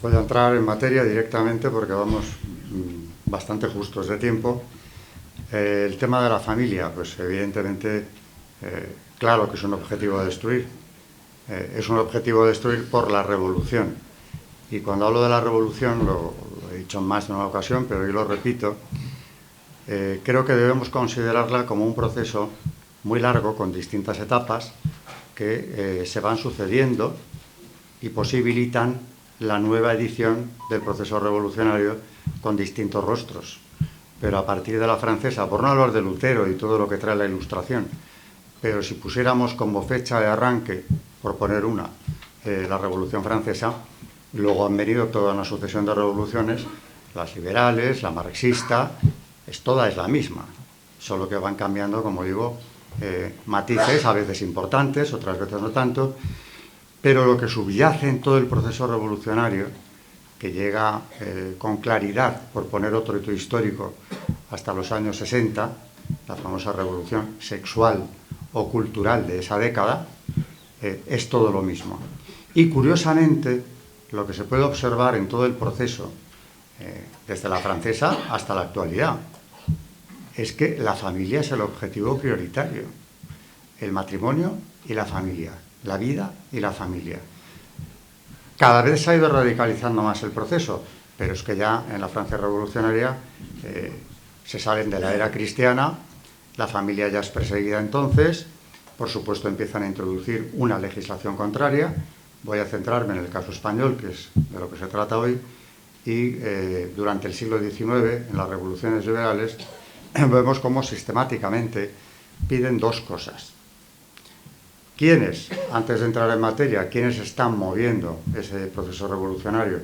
Voy a entrar en materia directamente porque vamos bastante justos de tiempo. El tema de la familia, pues evidentemente, claro que es un objetivo a destruir. Es un objetivo a destruir por la revolución. Y cuando hablo de la revolución, lo he dicho en más de una ocasión, pero hoy lo repito, creo que debemos considerarla como un proceso muy largo, con distintas etapas, que se van sucediendo y posibilitan la nueva edición del proceso revolucionario con distintos rostros. Pero a partir de la francesa, por no hablar de Lutero y todo lo que trae la Ilustración, pero si pusiéramos como fecha de arranque, por poner una, la Revolución Francesa, luego han venido toda una sucesión de revoluciones, las liberales, la marxista, toda es la misma, solo que van cambiando, como digo, matices, a veces importantes, otras veces no tanto, pero lo que subyace en todo el proceso revolucionario, que llega con claridad, por poner otro hito histórico, hasta los años 60, la famosa revolución sexual o cultural de esa década, es todo lo mismo. Y curiosamente, lo que se puede observar en todo el proceso, desde la francesa hasta la actualidad, es que la familia es el objetivo prioritario. El matrimonio y la familia, la vida y la familia. Cada vez se ha ido radicalizando más el proceso, pero es que ya en la Francia revolucionaria se salen de la era cristiana, la familia ya es perseguida entonces, por supuesto empiezan a introducir una legislación contraria. Voy a centrarme en el caso español, que es de lo que se trata hoy, y durante el siglo XIX, en las revoluciones liberales, vemos cómo sistemáticamente piden dos cosas. ¿Quiénes, antes de entrar en materia, quiénes están moviendo ese proceso revolucionario?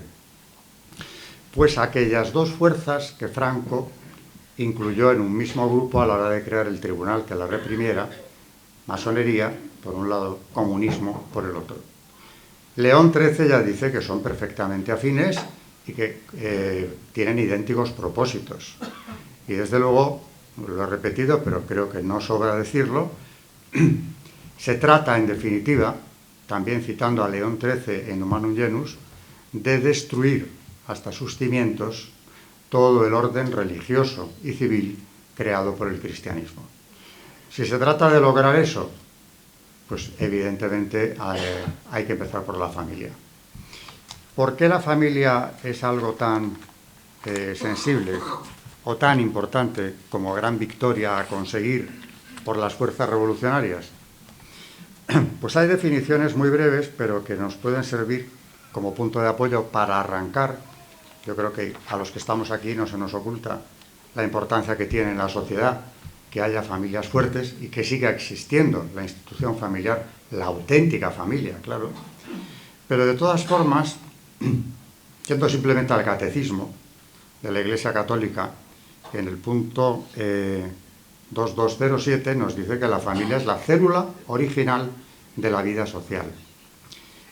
Pues aquellas dos fuerzas que Franco incluyó en un mismo grupo a la hora de crear el tribunal que la reprimiera: masonería, por un lado, comunismo, por el otro. León XIII ya dice que son perfectamente afines y que tienen idénticos propósitos. Y desde luego, lo he repetido, pero creo que no sobra decirlo, se trata, en definitiva, también citando a León XIII en Humanum Genus, de destruir hasta sus cimientos todo el orden religioso y civil creado por el cristianismo. Si se trata de lograr eso, pues evidentemente hay que empezar por la familia. ¿Por qué la familia es algo tan sensible o tan importante como gran victoria a conseguir por las fuerzas revolucionarias? Pues hay definiciones muy breves, pero que nos pueden servir como punto de apoyo para arrancar. Yo creo que a los que estamos aquí no se nos oculta la importancia que tiene en la sociedad que haya familias fuertes y que siga existiendo la institución familiar, la auténtica familia, claro. Pero de todas formas, yendo simplemente al catecismo de la Iglesia Católica, en el punto 2207 nos dice que la familia es la célula original de la vida social.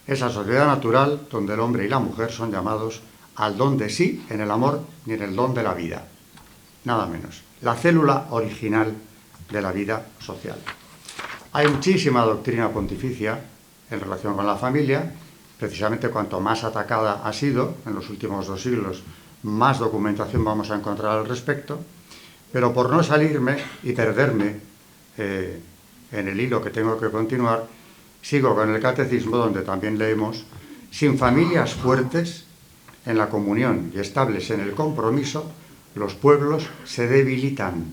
Esa sociedad natural donde el hombre y la mujer son llamados al don de sí en el amor y en el don de la vida. Nada menos. La célula original de la vida social. Hay muchísima doctrina pontificia en relación con la familia. Precisamente cuanto más atacada ha sido en los últimos 2 siglos, más documentación vamos a encontrar al respecto. Pero por no salirme y perderme en el hilo que tengo que continuar, sigo con el catecismo, donde también leemos: sin familias fuertes en la comunión y estables en el compromiso, los pueblos se debilitan.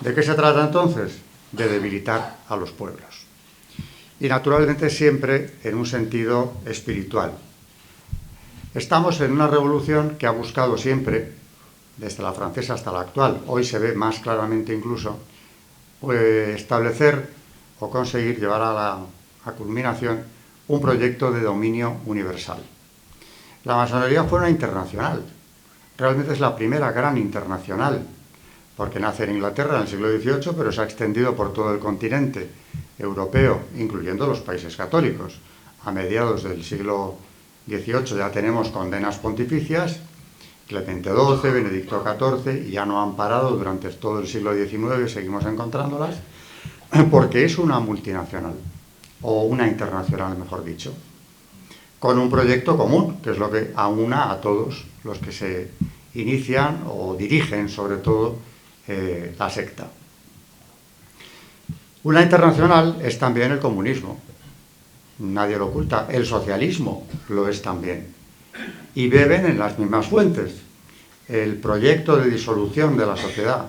¿De qué se trata entonces? De debilitar a los pueblos. Y naturalmente siempre en un sentido espiritual. Estamos en una revolución que ha buscado siempre, desde la francesa hasta la actual, hoy se ve más claramente incluso, establecer o conseguir llevar a culminación un proyecto de dominio universal. La masonería fue una internacional, realmente es la primera gran internacional, porque nace en Inglaterra en el siglo XVIII, pero se ha extendido por todo el continente europeo, incluyendo los países católicos. A mediados del siglo XVIII ya tenemos condenas pontificias, Clemente XII, Benedicto XIV, y ya no han parado durante todo el siglo XIX, seguimos encontrándolas, porque es una multinacional, o una internacional, mejor dicho. con un proyecto común, que es lo que aúna a todos los que se inician o dirigen, sobre todo, la secta. Una internacional es también el comunismo, nadie lo oculta, el socialismo lo es también, y beben en las mismas fuentes. El proyecto de disolución de la sociedad,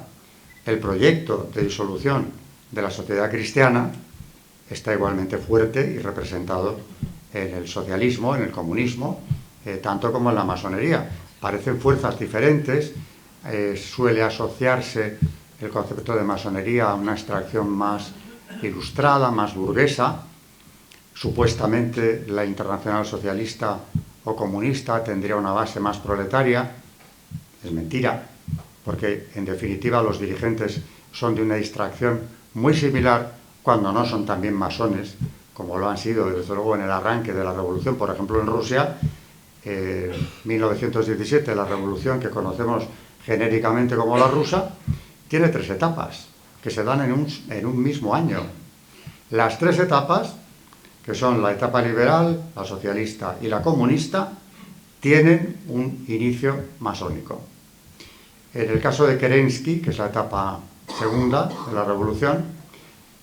el proyecto de disolución de la sociedad cristiana está igualmente fuerte y representado en el socialismo, en el comunismo, tanto como en la masonería. Parecen fuerzas diferentes, suele asociarse el concepto de masonería a una extracción más ilustrada, más burguesa. Supuestamente la Internacional Socialista o Comunista tendría una base más proletaria. Es mentira, porque en definitiva los dirigentes son de una extracción muy similar, cuando no son también masones, como lo han sido desde luego en el arranque de la revolución. Por ejemplo, en Rusia, 1917, la revolución que conocemos genéricamente como la rusa, tiene 3 etapas que se dan en un mismo año. Las 3 etapas, que son la etapa liberal, la socialista y la comunista, tienen un inicio masónico. En el caso de Kerensky, que es la etapa segunda de la revolución,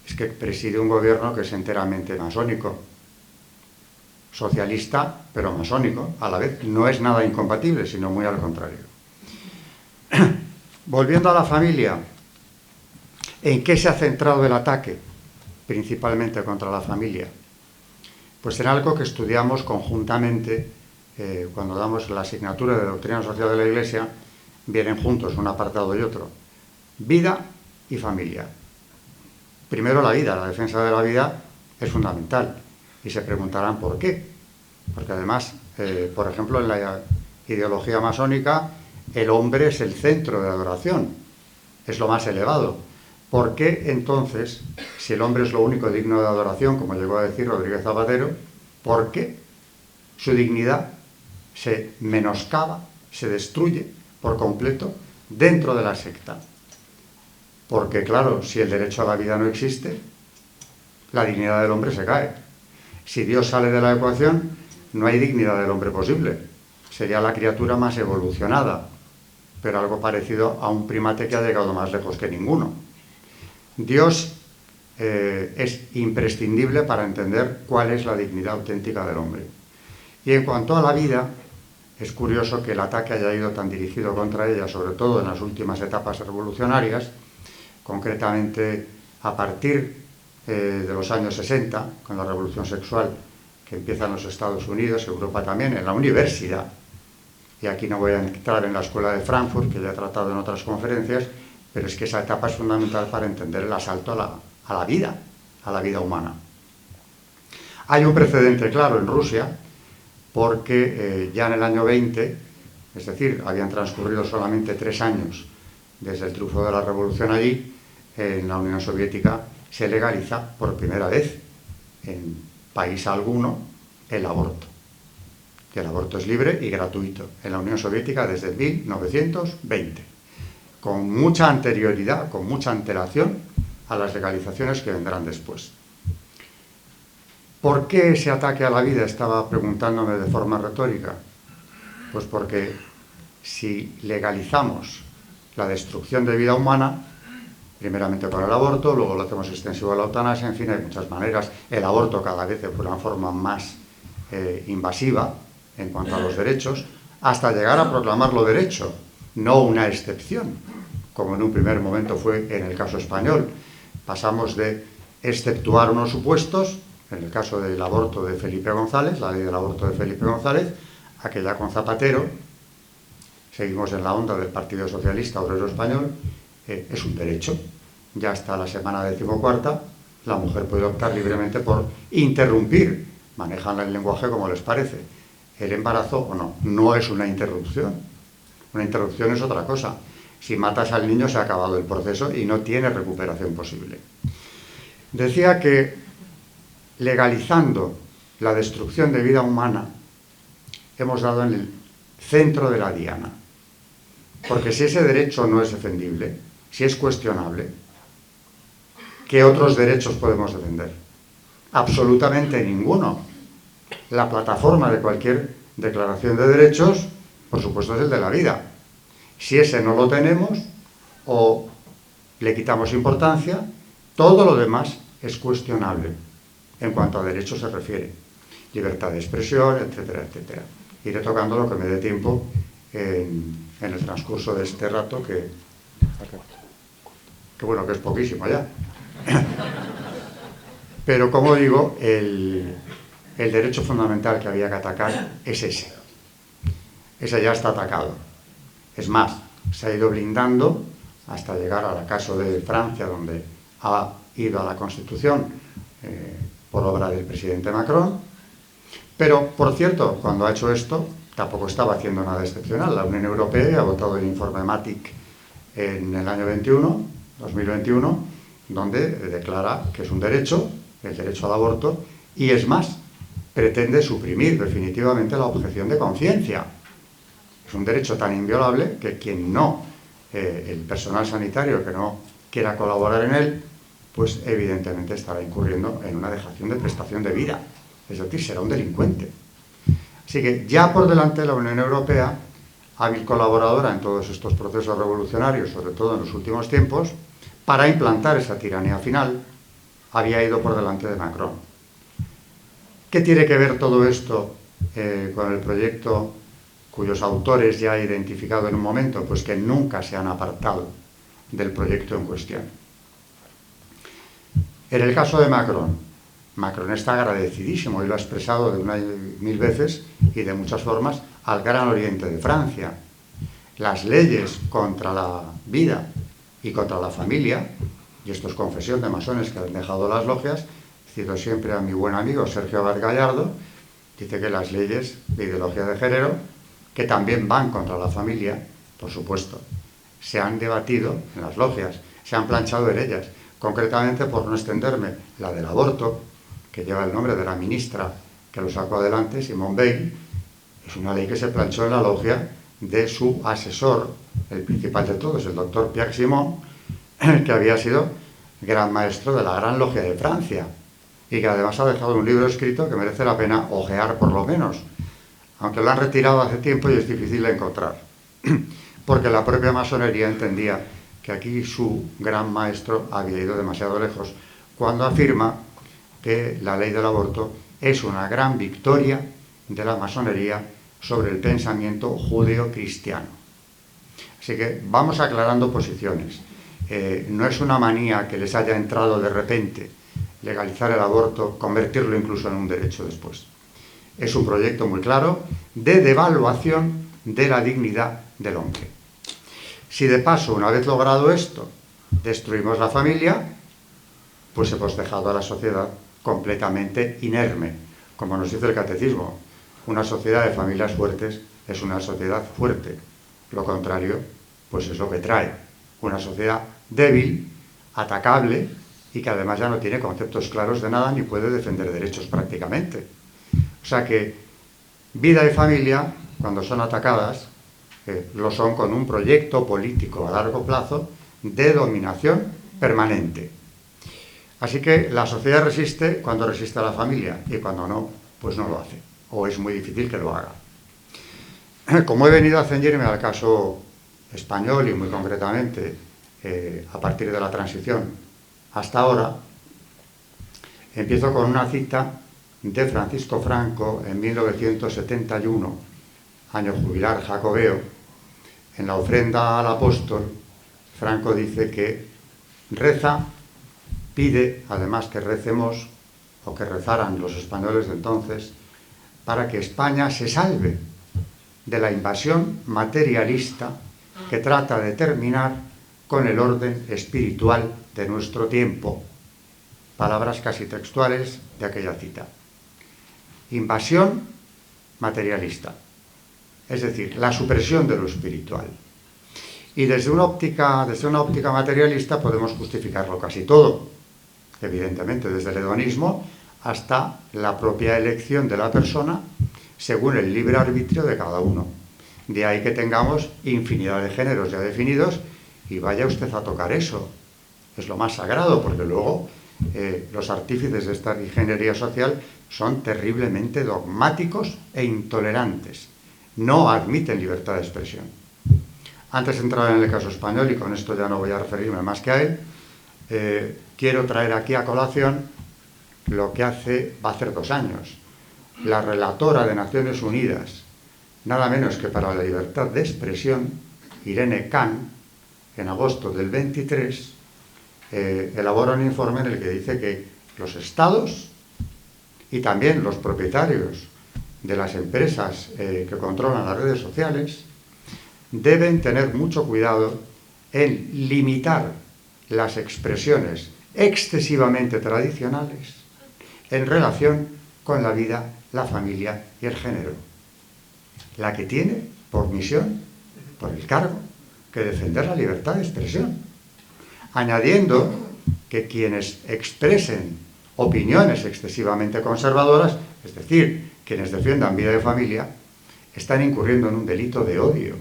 es que preside un gobierno que es enteramente masónico, socialista, pero masónico, a la vez. No es nada incompatible, sino muy al contrario. Volviendo a la familia, ¿en qué se ha centrado el ataque? Principalmente contra la familia. Pues en algo que estudiamos conjuntamente cuando damos la asignatura de Doctrina Social de la Iglesia, vienen juntos un apartado y otro. Vida y familia. Primero la vida, la defensa de la vida es fundamental. Y se preguntarán por qué. Porque además, por ejemplo, en la ideología masónica, el hombre es el centro de adoración, es lo más elevado. ¿Por qué entonces, si el hombre es lo único digno de adoración, como llegó a decir Rodríguez Zapatero, por qué su dignidad se menoscaba, se destruye por completo dentro de la secta? Porque claro, si el derecho a la vida no existe, la dignidad del hombre se cae. Si Dios sale de la ecuación, no hay dignidad del hombre posible. Sería la criatura más evolucionada, pero algo parecido a un primate que ha llegado más lejos que ninguno. Dios es imprescindible para entender cuál es la dignidad auténtica del hombre. Y en cuanto a la vida, es curioso que el ataque haya ido tan dirigido contra ella, sobre todo en las últimas etapas revolucionarias, concretamente a partir de los años 60, con la revolución sexual que empieza en los Estados Unidos, Europa también, en la universidad. Y aquí no voy a entrar en la escuela de Frankfurt, que ya he tratado en otras conferencias, pero es que esa etapa es fundamental para entender el asalto a la vida humana. Hay un precedente claro en Rusia, porque ya en el año 20, es decir, habían transcurrido solamente 3 años desde el triunfo de la revolución allí, en la Unión Soviética se legaliza por primera vez en país alguno el aborto. Y el aborto es libre y gratuito en la Unión Soviética desde 1920, con mucha anterioridad, con mucha antelación a las legalizaciones que vendrán después. ¿Por qué ese ataque a la vida? Estaba preguntándome de forma retórica. Pues porque si legalizamos la destrucción de vida humana, primeramente con el aborto, luego lo hacemos extensivo a la eutanasia, en fin, hay muchas maneras. El aborto cada vez de una forma más invasiva en cuanto a los derechos, hasta llegar a proclamarlo derecho, no una excepción, como en un primer momento fue en el caso español. Pasamos de exceptuar unos supuestos, en el caso del aborto de Felipe González, la ley del aborto de Felipe González, a que ya con Zapatero, seguimos en la onda del Partido Socialista Obrero Español, es un derecho. Ya hasta la semana 14ª, la mujer puede optar libremente por interrumpir, manejan el lenguaje como les parece, el embarazo o no. No es una interrupción. Una interrupción es otra cosa. Si matas al niño se ha acabado el proceso y no tiene recuperación posible. Decía que legalizando la destrucción de vida humana hemos dado en el centro de la diana. Porque si ese derecho no es defendible, si es cuestionable, ¿qué otros derechos podemos defender? Absolutamente ninguno. La plataforma de cualquier declaración de derechos, por supuesto, es el de la vida. Si ese no lo tenemos o le quitamos importancia, todo lo demás es cuestionable en cuanto a derechos se refiere. Libertad de expresión, etcétera, etcétera. Iré tocando lo que me dé tiempo en el transcurso de este rato, que bueno, que es poquísimo ya. Pero, como digo, el derecho fundamental que había que atacar es ese. Ese ya está atacado. Es más, se ha ido blindando hasta llegar al caso de Francia, donde ha ido a la Constitución por obra del presidente Macron. Pero, por cierto, cuando ha hecho esto, tampoco estaba haciendo nada excepcional. La Unión Europea ha votado el informe MATIC en el año 2021, donde declara que es un derecho, el derecho al aborto, y es más, pretende suprimir definitivamente la objeción de conciencia. Es un derecho tan inviolable que quien no, el personal sanitario que no quiera colaborar en él, pues evidentemente estará incurriendo en una dejación de prestación de vida. Es decir, será un delincuente. Así que ya por delante la Unión Europea, hábil colaboradora en todos estos procesos revolucionarios, sobre todo en los últimos tiempos, para implantar esa tiranía final, había ido por delante de Macron. ¿Qué tiene que ver todo esto con el proyecto cuyos autores ya he identificado en un momento? Pues que nunca se han apartado del proyecto en cuestión. En el caso de Macron está agradecidísimo, y lo ha expresado de una y mil veces y de muchas formas, al Gran Oriente de Francia. Las leyes contra la vida y contra la familia, y esto es confesión de masones que han dejado las logias, cito siempre a mi buen amigo Sergio Abad Gallardo, dice que las leyes de ideología de género, que también van contra la familia, por supuesto, se han debatido en las logias, se han planchado en ellas. Concretamente, por no extenderme, la del aborto, que lleva el nombre de la ministra que lo sacó adelante, Simone Veil, es una ley que se planchó en la logia de su asesor, el principal de todos, el doctor Pierre Simon, que había sido gran maestro de la Gran Logia de Francia, y que además ha dejado un libro escrito que merece la pena ojear por lo menos, aunque lo han retirado hace tiempo y es difícil de encontrar, porque la propia masonería entendía que aquí su gran maestro había ido demasiado lejos, cuando afirma que la ley del aborto es una gran victoria de la masonería sobre el pensamiento judeo-cristiano. Así que vamos aclarando posiciones. No es una manía que les haya entrado de repente legalizar el aborto, convertirlo incluso en un derecho después. Es un proyecto muy claro de devaluación de la dignidad del hombre. Si de paso, una vez logrado esto, destruimos la familia, pues hemos dejado a la sociedad completamente inerme. Como nos dice el catecismo, una sociedad de familias fuertes es una sociedad fuerte. Lo contrario, pues es lo que trae. Una sociedad débil, atacable, y que además ya no tiene conceptos claros de nada ni puede defender derechos prácticamente. O sea que vida y familia, cuando son atacadas, lo son con un proyecto político a largo plazo de dominación permanente. Así que la sociedad resiste cuando resiste a la familia, y cuando no, pues no lo hace, o es muy difícil que lo haga. Como he venido a ceñirme al caso español, y muy concretamente a partir de la transición hasta ahora, empiezo con una cita de Francisco Franco en 1971, año jubilar jacobeo. En la ofrenda al apóstol, Franco dice que reza, pide además que recemos, o que rezaran los españoles de entonces, para que España se salve de la invasión materialista que trata de terminar con el orden espiritual de nuestro tiempo. Palabras casi textuales de aquella cita. Invasión materialista, es decir, la supresión de lo espiritual. Y desde una óptica materialista podemos justificarlo casi todo, evidentemente, desde el hedonismo hasta la propia elección de la persona según el libre arbitrio de cada uno. De ahí que tengamos infinidad de géneros ya definidos, y vaya usted a tocar eso. Es lo más sagrado, porque luego los artífices de esta ingeniería social son terriblemente dogmáticos e intolerantes. No admiten libertad de expresión. Antes de entrar en el caso español, y con esto ya no voy a referirme más que a él, quiero traer aquí a colación lo que va a hacer 2 años. La relatora de Naciones Unidas, nada menos que para la libertad de expresión, Irene Khan, en agosto del 23, elabora un informe en el que dice que los estados y también los propietarios de las empresas que controlan las redes sociales deben tener mucho cuidado en limitar las expresiones excesivamente tradicionales en relación con la vida, la familia y el género. La que tiene por misión, por el cargo, que defender la libertad de expresión, añadiendo que quienes expresen opiniones excesivamente conservadoras, es decir, quienes defiendan vida y familia, están incurriendo en un delito de odio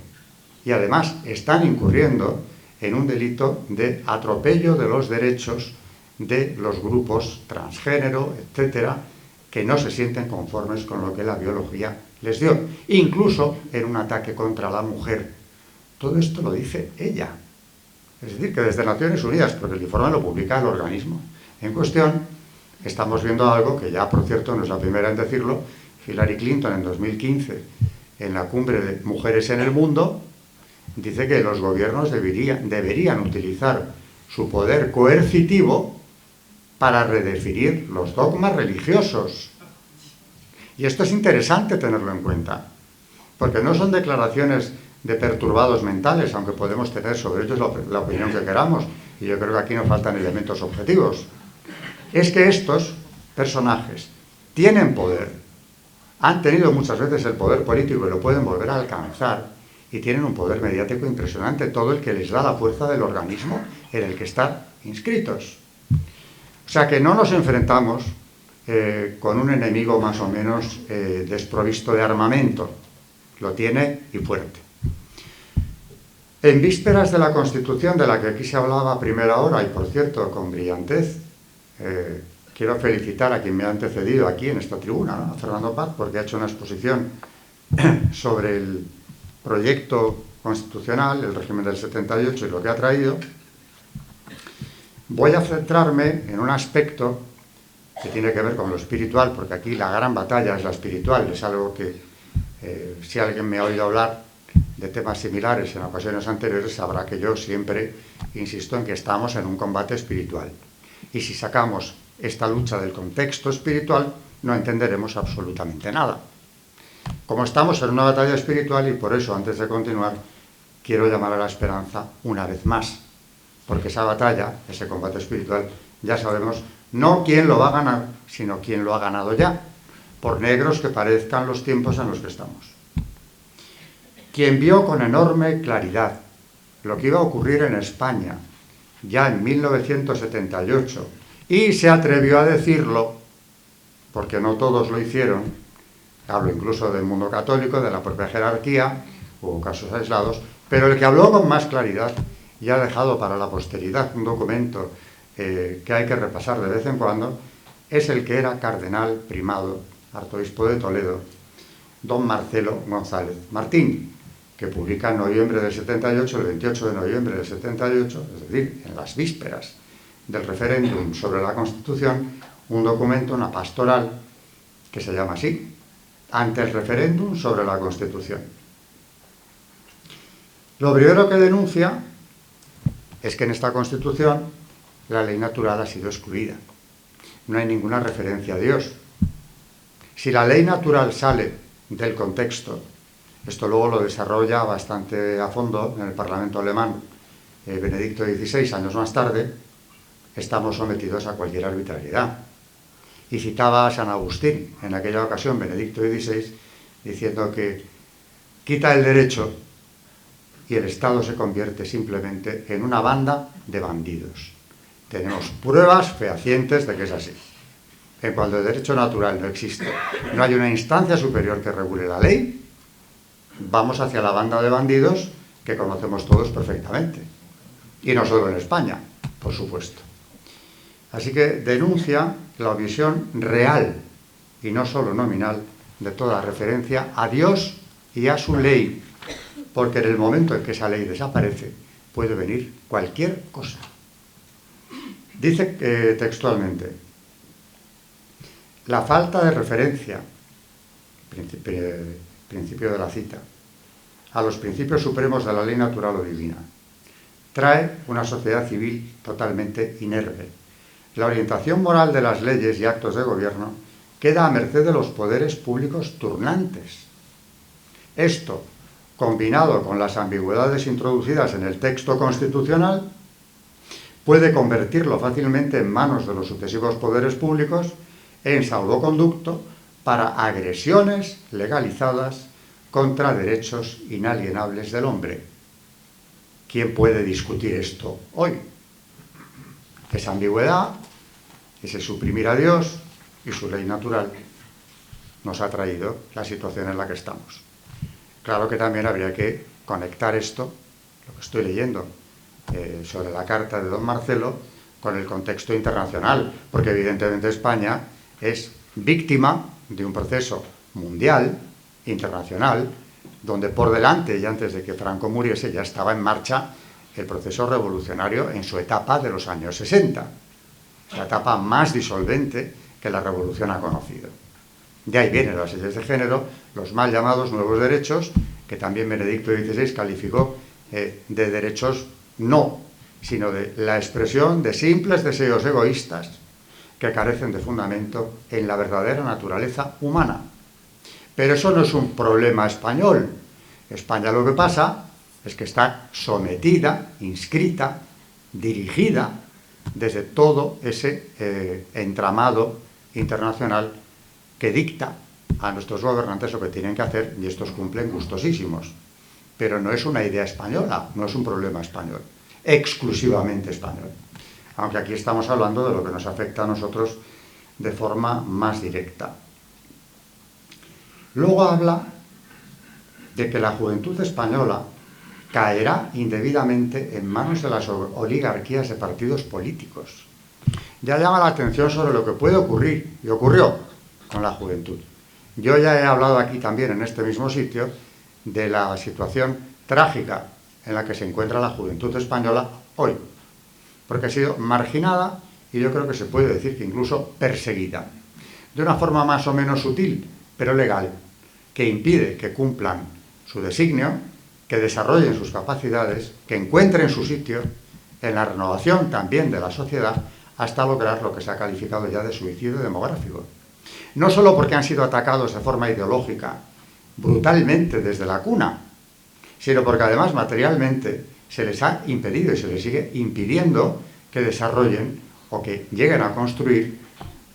y además están incurriendo en un delito de atropello de los derechos de los grupos transgénero, etcétera, que no se sienten conformes con lo que la biología les dio, incluso en un ataque contra la mujer. Todo esto lo dice ella. Es decir, que desde Naciones Unidas, porque el informe lo publica el organismo en cuestión, estamos viendo algo que ya, por cierto, no es la primera en decirlo. Hillary Clinton en 2015, en la cumbre de Mujeres en el Mundo, dice que los gobiernos deberían utilizar su poder coercitivo para redefinir los dogmas religiosos. Y esto es interesante tenerlo en cuenta, porque no son declaraciones de perturbados mentales, aunque podemos tener sobre ellos la opinión que queramos, y yo creo que aquí no faltan elementos objetivos. Es que estos personajes tienen poder, han tenido muchas veces el poder político y lo pueden volver a alcanzar, y tienen un poder mediático impresionante, todo el que les da la fuerza del organismo en el que están inscritos. O sea que no nos enfrentamos con un enemigo más o menos desprovisto de armamento, lo tiene y fuerte. En vísperas de la Constitución, de la que aquí se hablaba a primera hora, y por cierto, con brillantez, quiero felicitar a quien me ha antecedido aquí en esta tribuna, ¿no? A Fernando Paz, porque ha hecho una exposición sobre el proyecto constitucional, el régimen del 78 y lo que ha traído. Voy a centrarme en un aspecto que tiene que ver con lo espiritual, porque aquí la gran batalla es la espiritual, es algo que si alguien me ha oído hablar de temas similares en ocasiones anteriores, sabrá que yo siempre insisto en que estamos en un combate espiritual. Y si sacamos esta lucha del contexto espiritual, no entenderemos absolutamente nada. Como estamos en una batalla espiritual, y por eso, antes de continuar, quiero llamar a la esperanza una vez más, porque esa batalla, ese combate espiritual, ya sabemos no quién lo va a ganar, sino quién lo ha ganado ya, por negros que parezcan los tiempos en los que estamos. Quien vio con enorme claridad lo que iba a ocurrir en España ya en 1978 y se atrevió a decirlo, porque no todos lo hicieron, hablo incluso del mundo católico, de la propia jerarquía, hubo casos aislados, pero el que habló con más claridad y ha dejado para la posteridad un documento que hay que repasar de vez en cuando, es el que era cardenal primado, arzobispo de Toledo, don Marcelo González Martín, que publica en noviembre del 78, el 28 de noviembre del 78, es decir, en las vísperas del referéndum sobre la Constitución, un documento, una pastoral, que se llama así, ante el referéndum sobre la Constitución. Lo primero que denuncia es que en esta Constitución la ley natural ha sido excluida. No hay ninguna referencia a Dios. Si la ley natural sale del contexto, esto luego lo desarrolla bastante a fondo en el Parlamento alemán Benedicto XVI, años más tarde, estamos sometidos a cualquier arbitrariedad. Y citaba a San Agustín, en aquella ocasión Benedicto XVI, diciendo que quita el derecho y el Estado se convierte simplemente en una banda de bandidos. Tenemos pruebas fehacientes de que es así. En cuanto el derecho natural no existe, no hay una instancia superior que regule la ley, vamos hacia la banda de bandidos que conocemos todos perfectamente. Y no solo en España, por supuesto. Así que denuncia la omisión real y no solo nominal de toda referencia a Dios y a su ley, porque en el momento en que esa ley desaparece puede venir cualquier cosa. Dice textualmente: la falta de referencia, principio de la cita, a los principios supremos de la ley natural o divina, trae una sociedad civil totalmente inerme. La orientación moral de las leyes y actos de gobierno queda a merced de los poderes públicos turnantes. Esto, combinado con las ambigüedades introducidas en el texto constitucional, puede convertirlo fácilmente en manos de los sucesivos poderes públicos en salvoconducto para agresiones legalizadas contra derechos inalienables del hombre. ¿Quién puede discutir esto hoy? Esa ambigüedad, ese suprimir a Dios y su ley natural, nos ha traído la situación en la que estamos. Claro que también habría que conectar esto, lo que estoy leyendo sobre la carta de don Marcelo, con el contexto internacional, porque evidentemente España es víctima de un proceso mundial, internacional, donde por delante y antes de que Franco muriese ya estaba en marcha el proceso revolucionario en su etapa de los años 60, la etapa más disolvente que la revolución ha conocido. De ahí vienen las leyes de género, los mal llamados nuevos derechos, que también Benedicto XVI calificó de derechos no, sino de la expresión de simples deseos egoístas que carecen de fundamento en la verdadera naturaleza humana. Pero eso no es un problema español. España lo que pasa es que está sometida, inscrita, dirigida desde todo ese entramado internacional que dicta a nuestros gobernantes lo que tienen que hacer, y estos cumplen gustosísimos. Pero no es una idea española, no es un problema español, exclusivamente español. Aunque aquí estamos hablando de lo que nos afecta a nosotros de forma más directa. Luego habla de que la juventud española caerá indebidamente en manos de las oligarquías de partidos políticos. Ya llama la atención sobre lo que puede ocurrir, y ocurrió con la juventud. Yo ya he hablado aquí también, en este mismo sitio, de la situación trágica en la que se encuentra la juventud española hoy, porque ha sido marginada y yo creo que se puede decir que incluso perseguida, de una forma más o menos sutil, pero legal, que impide que cumplan su designio, que desarrollen sus capacidades, que encuentren su sitio en la renovación también de la sociedad, hasta lograr lo que se ha calificado ya de suicidio demográfico. No solo porque han sido atacados de forma ideológica, brutalmente desde la cuna, sino porque además materialmente se les ha impedido y se les sigue impidiendo que desarrollen o que lleguen a construir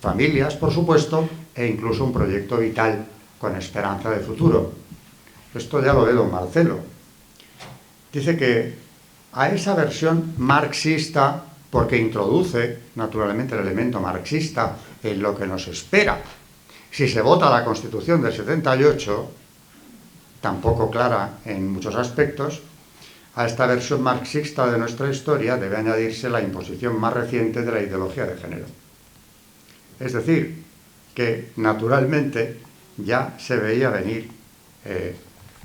familias, por supuesto, e incluso un proyecto vital con esperanza de futuro. Esto ya lo ve don Marcelo. Dice que a esa versión marxista, porque introduce naturalmente el elemento marxista en lo que nos espera si se vota la Constitución del 78, tampoco clara en muchos aspectos, a esta versión marxista de nuestra historia debe añadirse la imposición más reciente de la ideología de género. Es decir, que naturalmente ya se veía venir,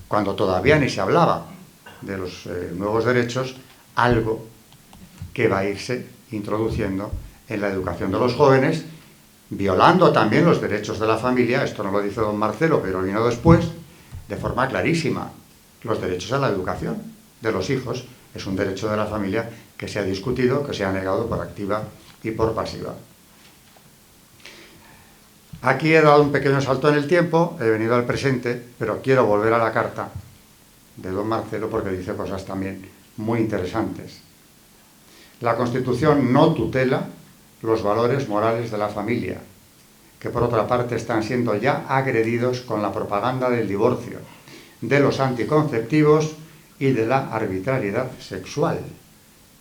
cuando todavía ni se hablaba de los nuevos derechos, algo que va a irse introduciendo en la educación de los jóvenes, violando también los derechos de la familia. Esto no lo dice don Marcelo, pero vino después, de forma clarísima. Los derechos a la educación de los hijos es un derecho de la familia que se ha discutido, que se ha negado por activa y por pasiva. Aquí he dado un pequeño salto en el tiempo, he venido al presente, pero quiero volver a la carta de don Marcelo porque dice cosas también muy interesantes. La Constitución no tutela los valores morales de la familia, que por otra parte están siendo ya agredidos con la propaganda del divorcio, de los anticonceptivos y de la arbitrariedad sexual.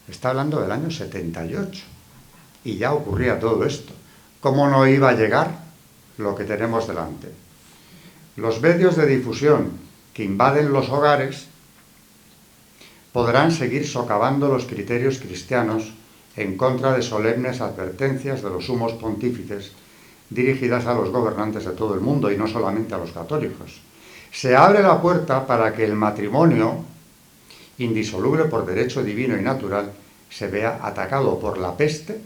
Está hablando del año 78 y ya ocurría todo esto. ¿Cómo no iba a llegar lo que tenemos delante? Los medios de difusión que invaden los hogares podrán seguir socavando los criterios cristianos en contra de solemnes advertencias de los sumos pontífices dirigidas a los gobernantes de todo el mundo y no solamente a los católicos. Se abre la puerta para que el matrimonio, indisoluble por derecho divino y natural, se vea atacado por la peste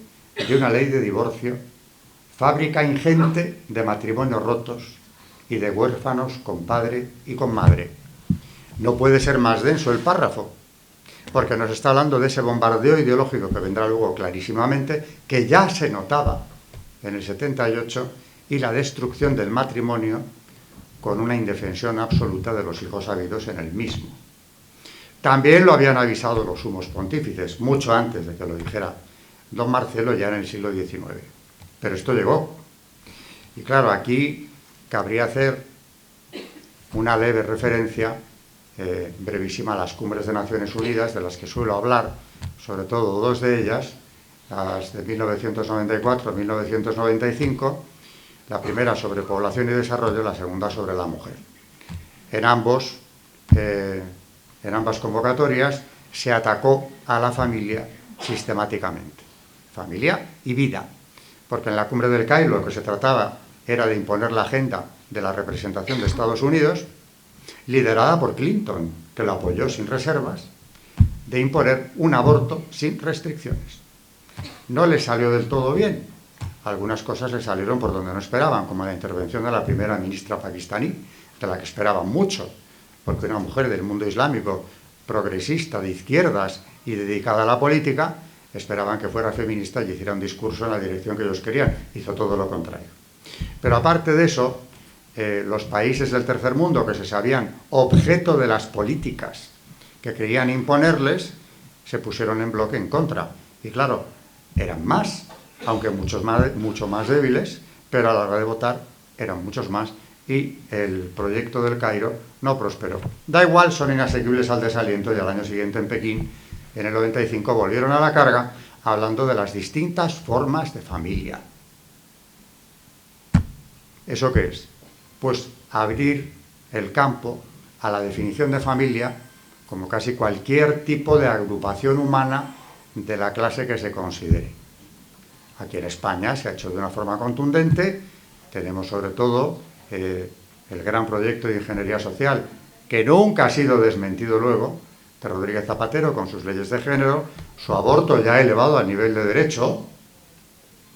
de una ley de divorcio, fábrica ingente de matrimonios rotos y de huérfanos con padre y con madre. No puede ser más denso el párrafo, porque nos está hablando de ese bombardeo ideológico que vendrá luego clarísimamente, que ya se notaba en el 78, y la destrucción del matrimonio con una indefensión absoluta de los hijos habidos en el mismo. También lo habían avisado los sumos pontífices, mucho antes de que lo dijera don Marcelo, ya en el siglo XIX. Pero esto llegó. Y claro, aquí cabría hacer una leve referencia, brevísima, a las cumbres de Naciones Unidas, de las que suelo hablar, sobre todo dos de ellas, las de 1994-1995, la primera sobre población y desarrollo, la segunda sobre la mujer. En ambas convocatorias se atacó a la familia sistemáticamente. Familia y vida. Porque en la cumbre del Cairo lo que se trataba era de imponer la agenda de la representación de Estados Unidos, liderada por Clinton, que lo apoyó sin reservas, de imponer un aborto sin restricciones. No le salió del todo bien. Algunas cosas le salieron por donde no esperaban, como la intervención de la primera ministra pakistaní, de la que esperaban mucho, porque una mujer del mundo islámico, progresista, de izquierdas y dedicada a la política, esperaban que fuera feminista y hiciera un discurso en la dirección que ellos querían. Hizo todo lo contrario. Pero aparte de eso, los países del tercer mundo que se sabían objeto de las políticas que querían imponerles, se pusieron en bloque en contra. Y claro, eran más, aunque mucho más débiles, pero a la hora de votar eran muchos más, y el proyecto del Cairo no prosperó. Da igual, son inasequibles al desaliento, y al año siguiente en Pekín, en el 95, volvieron a la carga hablando de las distintas formas de familia. ¿Eso qué es? Pues abrir el campo a la definición de familia como casi cualquier tipo de agrupación humana de la clase que se considere. Aquí en España se ha hecho de una forma contundente. Tenemos sobre todo el gran proyecto de ingeniería social, que nunca ha sido desmentido luego, de Rodríguez Zapatero, con sus leyes de género, su aborto ya elevado al nivel de derecho,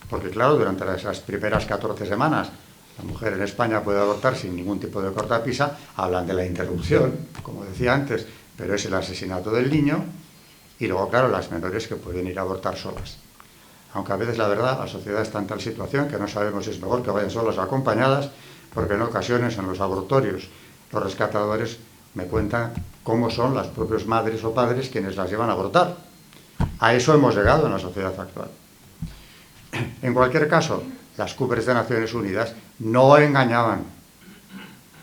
porque claro, durante esas primeras 14 semanas la mujer en España puede abortar sin ningún tipo de cortapisa. Hablan de la interrupción, como decía antes, pero es el asesinato del niño, y luego claro, las menores que pueden ir a abortar solas. Aunque a veces, la verdad, la sociedad está en tal situación que no sabemos si es mejor que vayan solas o acompañadas, porque en ocasiones en los abortorios los rescatadores me cuentan cómo son las propias madres o padres quienes las llevan a abortar. A eso hemos llegado en la sociedad actual. En cualquier caso, las cumbres de Naciones Unidas no engañaban.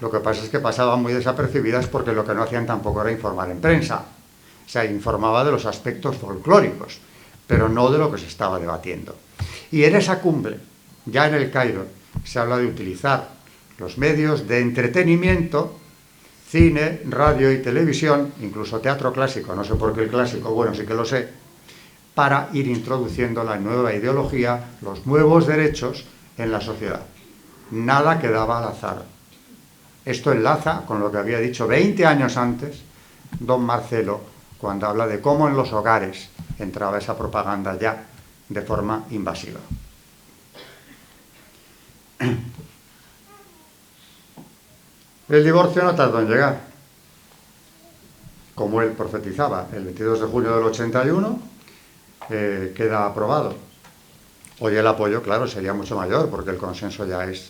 Lo que pasa es que pasaban muy desapercibidas, porque lo que no hacían tampoco era informar en prensa. Se informaba de los aspectos folclóricos, pero no de lo que se estaba debatiendo. Y en esa cumbre, ya en el Cairo, se habla de utilizar los medios de entretenimiento, cine, radio y televisión, incluso teatro clásico, no sé por qué el clásico, bueno, sí que lo sé, para ir introduciendo la nueva ideología, los nuevos derechos en la sociedad. Nada quedaba al azar. Esto enlaza con lo que había dicho 20 años antes don Marcelo, cuando habla de cómo en los hogares entraba esa propaganda ya de forma invasiva. El divorcio no tardó en llegar. Como él profetizaba, el 22 de junio del 81 queda aprobado. Hoy el apoyo, claro, sería mucho mayor, porque el consenso ya es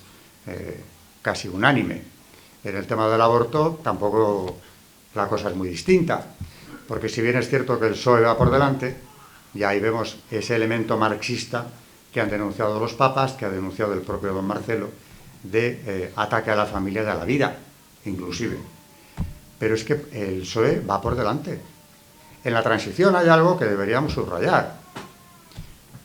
casi unánime. En el tema del aborto tampoco la cosa es muy distinta, porque si bien es cierto que el PSOE va por delante, y ahí vemos ese elemento marxista que han denunciado los papas, que ha denunciado el propio don Marcelo, de ataque a la familia y a la vida, inclusive. Pero es que el PSOE va por delante. En la transición hay algo que deberíamos subrayar.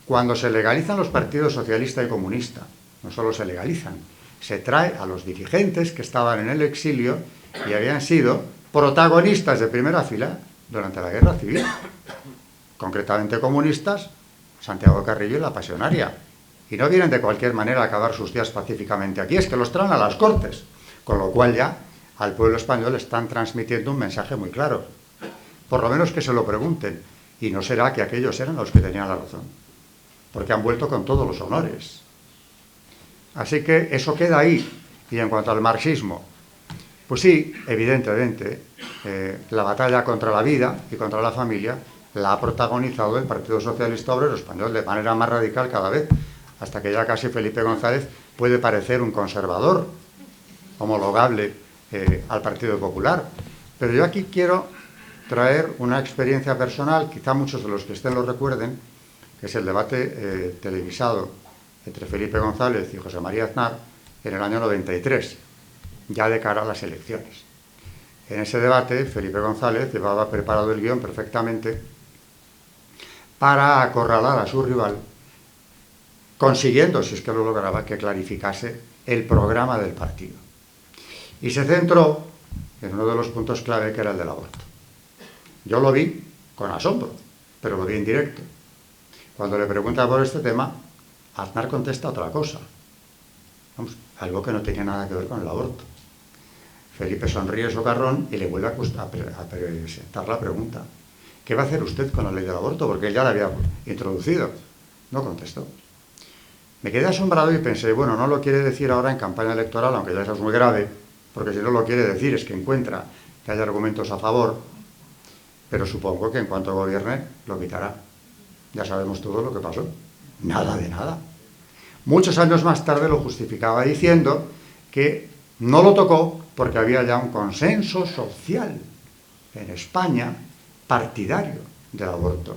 Cuando se legalizan los partidos socialista y comunista, no solo se legalizan, se trae a los dirigentes que estaban en el exilio y habían sido protagonistas de primera fila durante la Guerra Civil, concretamente comunistas, Santiago Carrillo y la Pasionaria. Y no vienen de cualquier manera a acabar sus días pacíficamente aquí, es que los traen a las Cortes. Con lo cual ya al pueblo español están transmitiendo un mensaje muy claro. Por lo menos que se lo pregunten. Y no será que aquellos eran los que tenían la razón. Porque han vuelto con todos los honores. Así que eso queda ahí. Y en cuanto al marxismo, pues sí, evidentemente, la batalla contra la vida y contra la familia la ha protagonizado el Partido Socialista Obrero Español de manera más radical cada vez, hasta que ya casi Felipe González puede parecer un conservador, homologable al Partido Popular. Pero yo aquí quiero traer una experiencia personal, quizá muchos de los que estén lo recuerden, que es el debate televisado entre Felipe González y José María Aznar en el año 93, ya de cara a las elecciones. En ese debate, Felipe González llevaba preparado el guión perfectamente para acorralar a su rival, consiguiendo, si es que lo lograba, que clarificase el programa del partido. Y se centró en uno de los puntos clave, que era el del aborto. Yo lo vi con asombro, pero lo vi en directo. Cuando le pregunta por este tema, Aznar contesta otra cosa. Vamos, algo que no tenía nada que ver con el aborto. Felipe sonríe socarrón y le vuelve a presentar la pregunta. ¿Qué va a hacer usted con la ley del aborto? Porque él ya la había introducido. No contestó. Me quedé asombrado y pensé, bueno, no lo quiere decir ahora en campaña electoral, aunque ya eso es muy grave, porque si no lo quiere decir es que encuentra que hay argumentos a favor, pero supongo que en cuanto gobierne lo quitará. Ya sabemos todo lo que pasó. Nada de nada. Muchos años más tarde lo justificaba diciendo que no lo tocó porque había ya un consenso social en España partidario del aborto.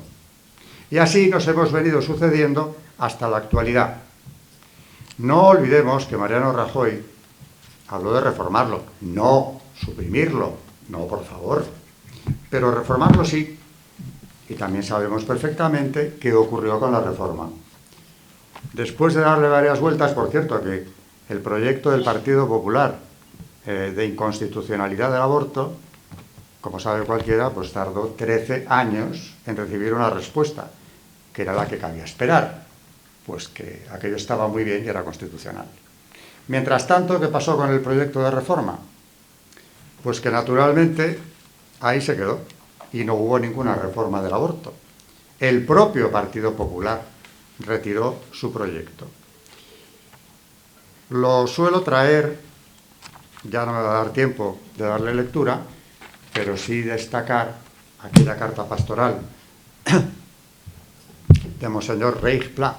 Y así nos hemos venido sucediendo hasta la actualidad. No olvidemos que Mariano Rajoy habló de reformarlo, no suprimirlo, no, por favor. Pero reformarlo sí. Y también sabemos perfectamente qué ocurrió con la reforma. Después de darle varias vueltas, por cierto, que el proyecto del Partido Popular de inconstitucionalidad del aborto, como sabe cualquiera, pues tardó 13 años en recibir una respuesta, que era la que cabía esperar, pues que aquello estaba muy bien y era constitucional. Mientras tanto, ¿qué pasó con el proyecto de reforma? Pues que naturalmente ahí se quedó y no hubo ninguna reforma del aborto. El propio Partido Popular retiró su proyecto. Lo suelo traer, ya no me va a dar tiempo de darle lectura, pero sí destacar aquella carta pastoral de Monseñor Reich Pla,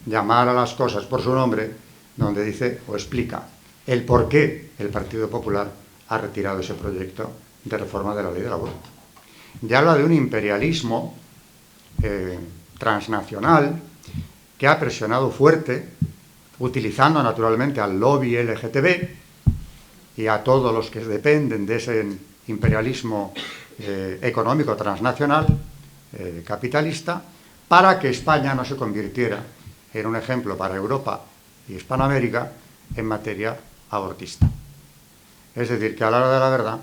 llamar a las cosas por su nombre, donde dice o explica el por qué el Partido Popular ha retirado ese proyecto de reforma de la ley del aborto. Y habla de un imperialismo transnacional que ha presionado fuerte, utilizando naturalmente al lobby LGTB y a todos los que dependen de ese imperialismo económico transnacional, capitalista, para que España no se convirtiera en un ejemplo para Europa y Hispanoamérica en materia abortista. Es decir, que a la hora de la verdad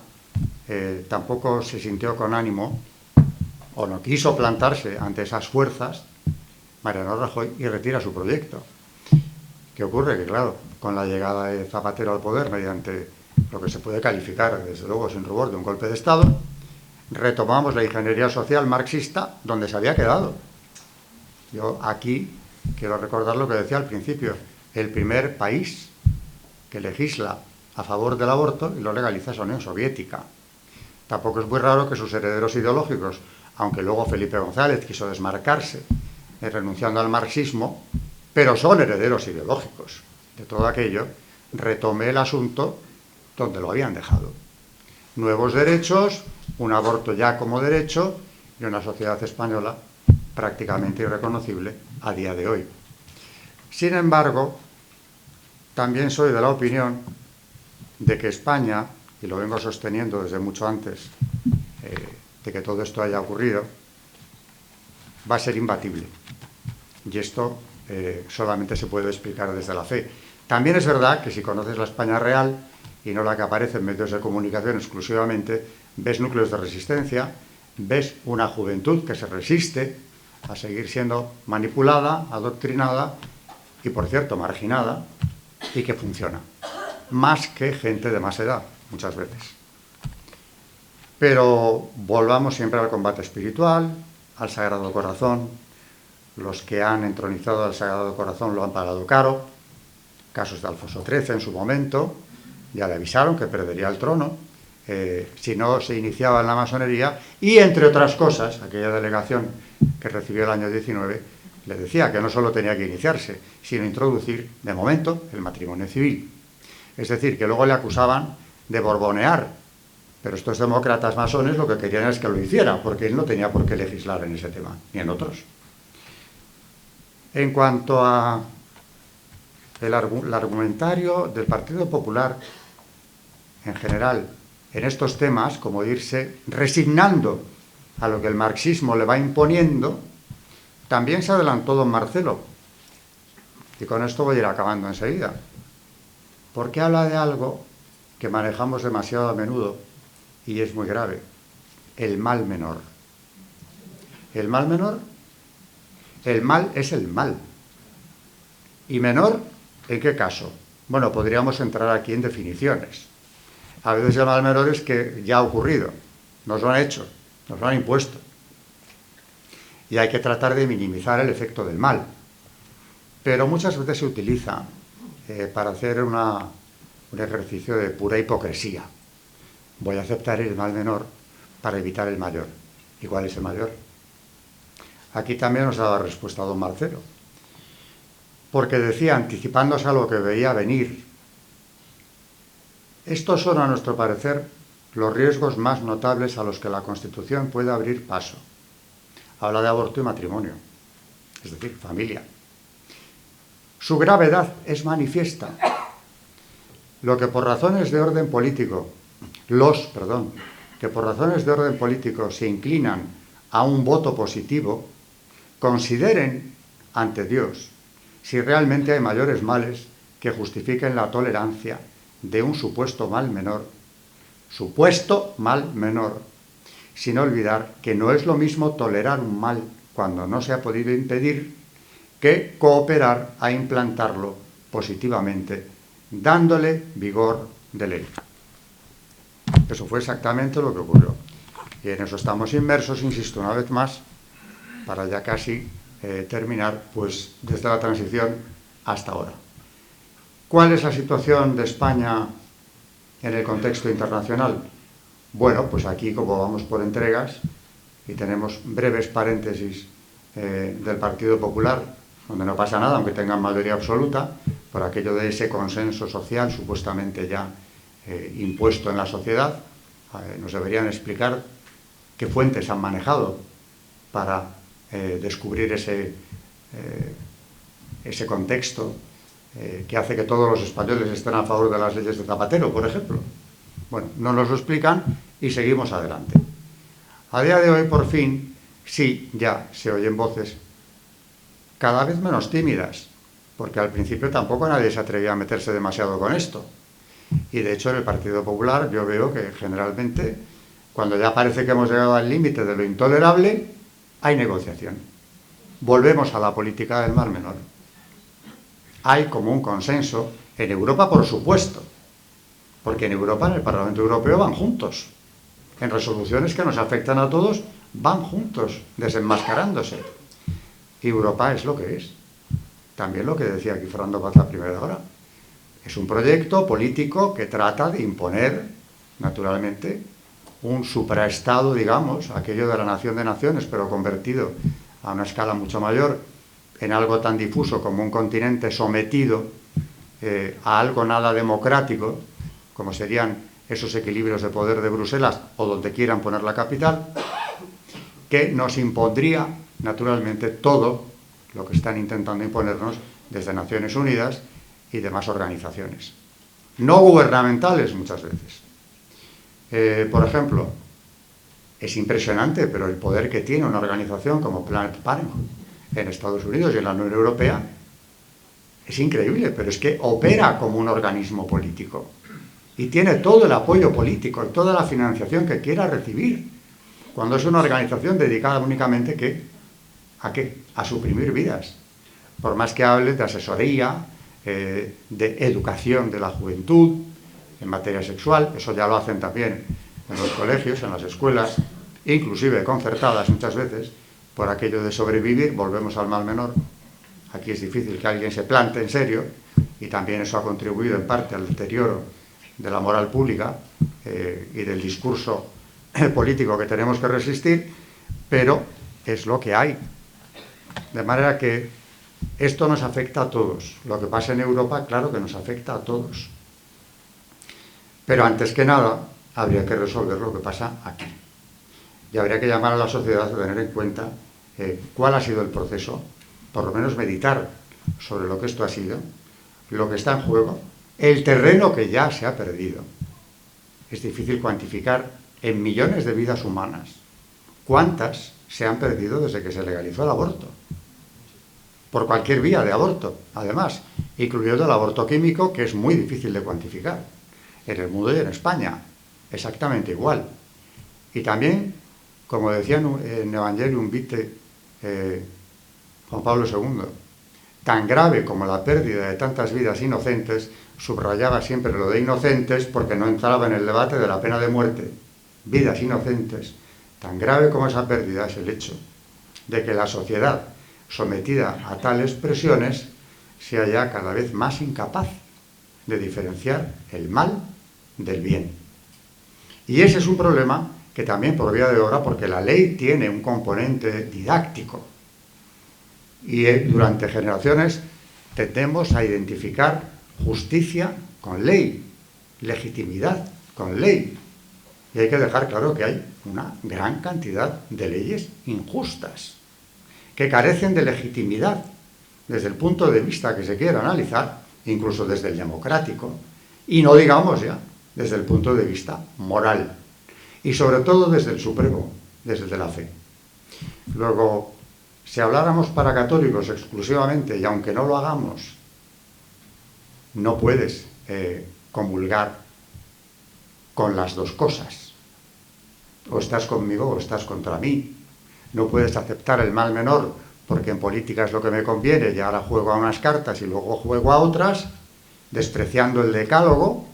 tampoco se sintió con ánimo o no quiso plantarse ante esas fuerzas Mariano Rajoy y retira su proyecto. ¿Qué ocurre? Que claro, con la llegada de Zapatero al poder mediante lo que se puede calificar, desde luego sin rubor, de un golpe de Estado, retomamos la ingeniería social marxista donde se había quedado. Yo aquí quiero recordar lo que decía al principio, el primer país que legisla a favor del aborto y lo legaliza es la Unión Soviética. Tampoco es muy raro que sus herederos ideológicos, aunque luego Felipe González quiso desmarcarse renunciando al marxismo, pero son herederos ideológicos de todo aquello, retome el asunto donde lo habían dejado. Nuevos derechos, un aborto ya como derecho y una sociedad española prácticamente irreconocible a día de hoy. Sin embargo, también soy de la opinión de que España, y lo vengo sosteniendo desde mucho antes de que todo esto haya ocurrido, va a ser imbatible. Y esto solamente se puede explicar desde la fe. También es verdad que si conoces la España real y no la que aparece en medios de comunicación exclusivamente, ves núcleos de resistencia, ves una juventud que se resiste a seguir siendo manipulada, adoctrinada y, por cierto, marginada, y que funciona. Más que gente de más edad, muchas veces. Pero volvamos siempre al combate espiritual, al Sagrado Corazón. Los que han entronizado al Sagrado Corazón lo han pagado caro. Casos de Alfonso XIII en su momento, ya le avisaron que perdería el trono si no se iniciaba en la masonería, y entre otras cosas, aquella delegación que recibió el año 19 le decía que no solo tenía que iniciarse, sino introducir, de momento, el matrimonio civil. Es decir, que luego le acusaban de borbonear, pero estos demócratas masones lo que querían es que lo hiciera, porque él no tenía por qué legislar en ese tema, ni en otros. En cuanto a el argumentario del Partido Popular en general en estos temas, como irse resignando a lo que el marxismo le va imponiendo, también se adelantó don Marcelo, y con esto voy a ir acabando enseguida, porque habla de algo que manejamos demasiado a menudo y es muy grave: el mal menor. ¿El mal menor? El mal es el mal. ¿Y menor en qué caso? Bueno, podríamos entrar aquí en definiciones. A veces el mal menor es que ya ha ocurrido, nos lo han hecho, nos lo han impuesto. Y hay que tratar de minimizar el efecto del mal. Pero muchas veces se utiliza para hacer un ejercicio de pura hipocresía. Voy a aceptar el mal menor para evitar el mayor. ¿Y cuál es el mayor? Aquí también nos daba respuesta don Marcelo. Porque decía, anticipándose a lo que veía venir: estos son, a nuestro parecer, los riesgos más notables a los que la Constitución puede abrir paso. Habla de aborto y matrimonio, es decir, familia. Su gravedad es manifiesta. Lo que por razones de orden político, que por razones de orden político se inclinan a un voto positivo, consideren ante Dios si realmente hay mayores males que justifiquen la tolerancia de un supuesto mal menor, sin olvidar que no es lo mismo tolerar un mal cuando no se ha podido impedir que cooperar a implantarlo positivamente, dándole vigor de ley. Eso fue exactamente lo que ocurrió. Y en eso estamos inmersos, insisto una vez más, para ya casi terminar, pues desde la transición hasta ahora. ¿Cuál es la situación de España en el contexto internacional? Bueno, pues aquí, como vamos por entregas y tenemos breves paréntesis del Partido Popular, donde no pasa nada, aunque tengan mayoría absoluta, por aquello de ese consenso social supuestamente ya impuesto en la sociedad, nos deberían explicar qué fuentes han manejado para descubrir ese contexto que hace que todos los españoles estén a favor de las leyes de Zapatero, por ejemplo. Bueno, no nos lo explican y seguimos adelante. A día de hoy, por fin, sí, ya se oyen voces cada vez menos tímidas, porque al principio tampoco nadie se atrevía a meterse demasiado con esto. Y de hecho en el Partido Popular yo veo que generalmente, cuando ya parece que hemos llegado al límite de lo intolerable, hay negociación. Volvemos a la política del mal menor. Hay como un consenso, en Europa por supuesto, porque en Europa, en el Parlamento Europeo, van juntos. En resoluciones que nos afectan a todos, van juntos, desenmascarándose. Y Europa es lo que es. También lo que decía aquí Fernando Paz la primera hora. Es un proyecto político que trata de imponer, naturalmente, un supraestado, digamos, aquello de la nación de naciones, pero convertido a una escala mucho mayor, en algo tan difuso como un continente sometido a algo nada democrático, como serían esos equilibrios de poder de Bruselas o donde quieran poner la capital, que nos impondría, naturalmente, todo lo que están intentando imponernos desde Naciones Unidas y demás organizaciones. No gubernamentales muchas veces. Por ejemplo, es impresionante, pero el poder que tiene una organización como Planned Parenthood en Estados Unidos y en la Unión Europea es increíble, pero es que opera como un organismo político y tiene todo el apoyo político y toda la financiación que quiera recibir, cuando es una organización dedicada únicamente ¿A qué? A suprimir vidas. Por más que hables de asesoría, de educación de la juventud, en materia sexual, eso ya lo hacen también en los colegios, en las escuelas, inclusive concertadas muchas veces, por aquello de sobrevivir, volvemos al mal menor. Aquí es difícil que alguien se plante en serio, y también eso ha contribuido en parte al deterioro de la moral pública y del discurso político que tenemos que resistir, pero es lo que hay. De manera que esto nos afecta a todos. Lo que pasa en Europa, claro que nos afecta a todos. Pero antes que nada, habría que resolver lo que pasa aquí. Y habría que llamar a la sociedad a tener en cuenta cuál ha sido el proceso, por lo menos meditar sobre lo que esto ha sido, lo que está en juego, el terreno que ya se ha perdido. Es difícil cuantificar en millones de vidas humanas cuántas se han perdido desde que se legalizó el aborto. Por cualquier vía de aborto, además, incluyendo el aborto químico, que es muy difícil de cuantificar. En el mundo y en España, exactamente igual. Y también, como decía en Evangelium Vitae Juan Pablo II, tan grave como la pérdida de tantas vidas inocentes, subrayaba siempre lo de inocentes porque no entraba en el debate de la pena de muerte. Vidas inocentes. Tan grave como esa pérdida es el hecho de que la sociedad, sometida a tales presiones, sea ya cada vez más incapaz de diferenciar el mal del bien. Y ese es un problema que también por vía de obra, porque la ley tiene un componente didáctico, y durante generaciones tendemos a identificar justicia con ley, legitimidad con ley. Y hay que dejar claro que hay una gran cantidad de leyes injustas, que carecen de legitimidad desde el punto de vista que se quiera analizar, incluso desde el democrático, y no digamos ya desde el punto de vista moral, y sobre todo desde el supremo, desde el de la fe. Luego, si habláramos para católicos exclusivamente, y aunque no lo hagamos, no puedes comulgar con las dos cosas. O estás conmigo o estás contra mí. No puedes aceptar el mal menor porque en política es lo que me conviene y ahora juego a unas cartas y luego juego a otras, despreciando el decálogo,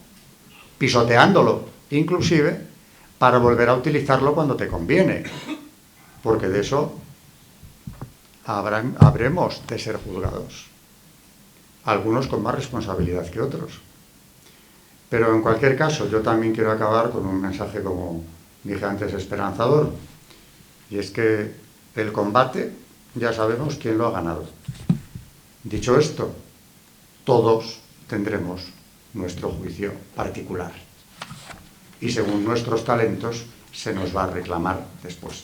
pisoteándolo inclusive, para volver a utilizarlo cuando te conviene. Porque de eso habremos de ser juzgados. Algunos con más responsabilidad que otros. Pero en cualquier caso, yo también quiero acabar con un mensaje, como dije antes, esperanzador. Y es que el combate ya sabemos quién lo ha ganado. Dicho esto, todos tendremos nuestro juicio particular. Y según nuestros talentos se nos va a reclamar después.